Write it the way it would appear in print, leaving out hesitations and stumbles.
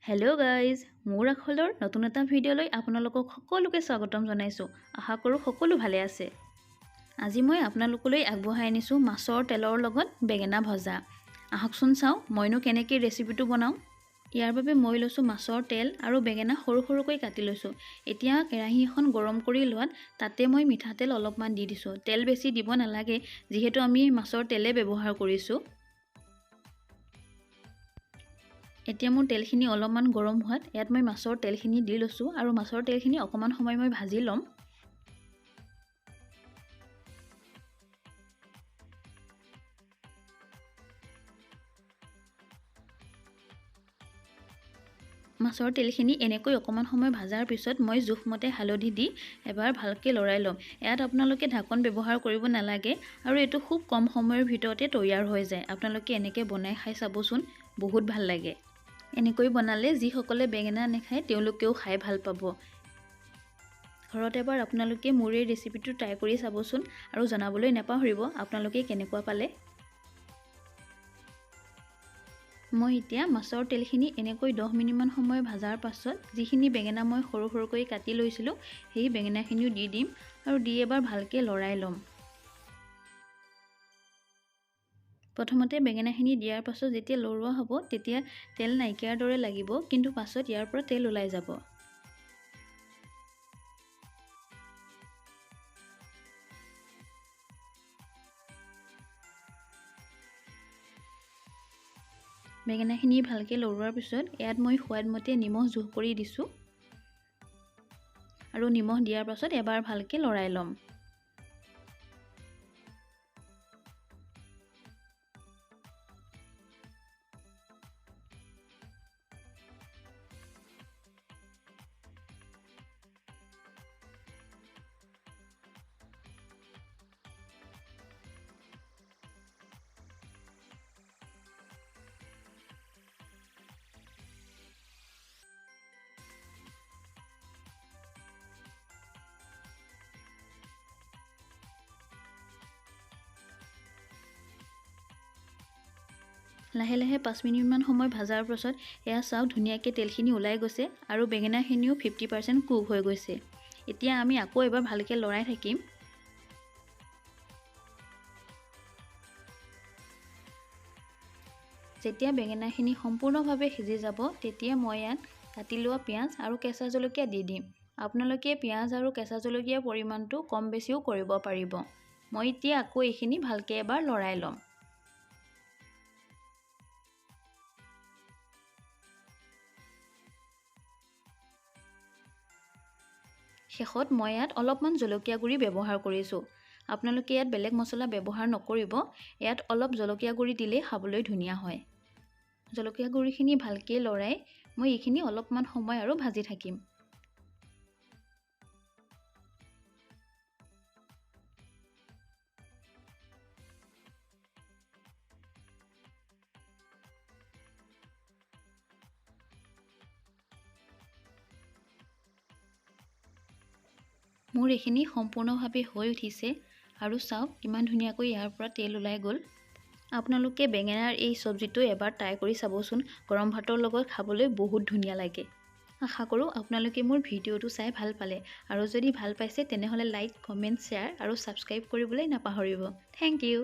Hello' guys, মোৰ আখলৰ নতুন এটা ভিডিঅ'লৈ আপোনালোকক সকলোকে স্বাগতম জনাইছোঁ। আশা কৰোঁ সকলো ভালে আছে। আজি মই আপোনালোকলৈ আগবঢ়াই আনিছোঁ মাছৰ তেলৰ লগত বেঙেনা ভজা। আহকচোন চাওঁ মইনো কেনেকৈ ৰেচিপিটো বনাওঁ। ইয়াৰ বাবে মই লৈছোঁ মাছৰ তেল আৰু বেঙেনা সৰু সৰুকৈ কাটি লৈছোঁ। এতিয়া কেৰাহী এখন গৰম কৰি লোৱাত তাতে মই মিঠাতেল অলপমান দি দিছোঁ। তেল বেছি দিব নালাগে, যিহেতু আমি মাছৰ তেলে ব্যৱহাৰ কৰিছোঁ। এতিয়া মোৰ তেলখিনি অলপমান গৰম হোৱাত ইয়াত মই মাছৰ তেলখিনি দি লৈছোঁ আৰু মাছৰ তেলখিনি অকণমান সময় মই ভাজি ল'ম। মাছৰ তেলখিনি এনেকৈ অকণমান সময় ভাজাৰ পিছত মই জোখমতে হালধি দি এবাৰ ভালকৈ লৰাই ল'ম। ইয়াত আপোনালোকে ঢাকন ব্যৱহাৰ কৰিব নালাগে আৰু এইটো খুব কম সময়ৰ ভিতৰতে তৈয়াৰ হৈ যায়। আপোনালোকে এনেকৈ বনাই খাই চাবচোন, বহুত ভাল লাগে। এনেকৈ বনালে যিসকলে বেঙেনা নাখায় তেওঁলোকেও খাই ভাল পাব। ঘৰত এবাৰ আপোনালোকে মোৰ এই ৰেচিপিটো ট্ৰাই কৰি চাবচোন আৰু জনাবলৈ নাপাহৰিব আপোনালোকে কেনেকুৱা পালে। মই এতিয়া মাছৰ তেলখিনি এনেকৈ 10 মিনিটমান সময় ভাজাৰ পাছত যিখিনি বেঙেনা মই সৰু সৰুকৈ কাটি লৈছিলোঁ সেই বেঙেনাখিনিও দি দিম আৰু দি এবাৰ ভালকৈ লৰাই ল'ম। প্ৰথমতে বেঙেনাখিনি দিয়াৰ পাছত যেতিয়া লৰোৱা হ'ব তেতিয়া তেল নাইকিয়াৰ দৰে লাগিব, কিন্তু পাছত ইয়াৰ পৰা তেল ওলাই যাব। বেঙেনাখিনি ভালকৈ লৰোৱাৰ পিছত ইয়াত মই সোৱাদমতে নিমখ যোগ কৰি দিছোঁ আৰু নিমখ দিয়াৰ পাছত এবাৰ ভালকৈ লৰাই ল'ম। লাহে লাহে 5 মিনিটমান সময় ভাজাৰ পাছত এয়া চাওক ধুনীয়াকৈ তেলখিনি ওলাই গৈছে আৰু বেঙেনাখিনিও 50% কুক হৈ গৈছে। এতিয়া আমি আকৌ এবাৰ ভালকৈ লৰাই থাকিম। যেতিয়া বেঙেনাখিনি সম্পূৰ্ণভাৱে সিজি যাব তেতিয়া মই ইয়াত কাটি লোৱা পিঁয়াজ আৰু কেঁচা জলকীয়া দি দিম। আপোনালোকে পিঁয়াজ আৰু কেঁচা জলকীয়াৰ পৰিমাণটো কম বেছিও কৰিব পাৰিব। মই এতিয়া আকৌ এইখিনি ভালকৈ এবাৰ লৰাই ল'ম। শেষত মই ইয়াত অলপমান জলকীয়া গুড়ি ব্যৱহাৰ কৰিছোঁ। আপোনালোকে ইয়াত বেলেগ মছলা ব্যৱহাৰ নকৰিব, ইয়াত অলপ জলকীয়া গুড়ি দিলেই খাবলৈ ধুনীয়া হয়। জলকীয়া গুড়িখিনি ভালকৈ লৰাই মই এইখিনি অলপমান সময় আৰু ভাজি থাকিম। মোৰ এইখিনি সম্পূৰ্ণভাৱে হৈ উঠিছে আৰু চাওক কিমান ধুনীয়াকৈ ইয়াৰ পৰা তেল ওলাই গ'ল। আপোনালোকে বেঙেনাৰ এই চব্জিটো এবাৰ ট্ৰাই কৰি চাবচোন, গৰম ভাতৰ লগত খাবলৈ বহুত ধুনীয়া লাগে। আশা কৰোঁ আপোনালোকে মোৰ ভিডিঅ'টো চাই ভাল পালে আৰু যদি ভাল পাইছে তেনেহ'লে লাইক, কমেণ্ট, শ্বেয়াৰ আৰু ছাবস্ক্ৰাইব কৰিবলৈ নাপাহৰিব। Thank U.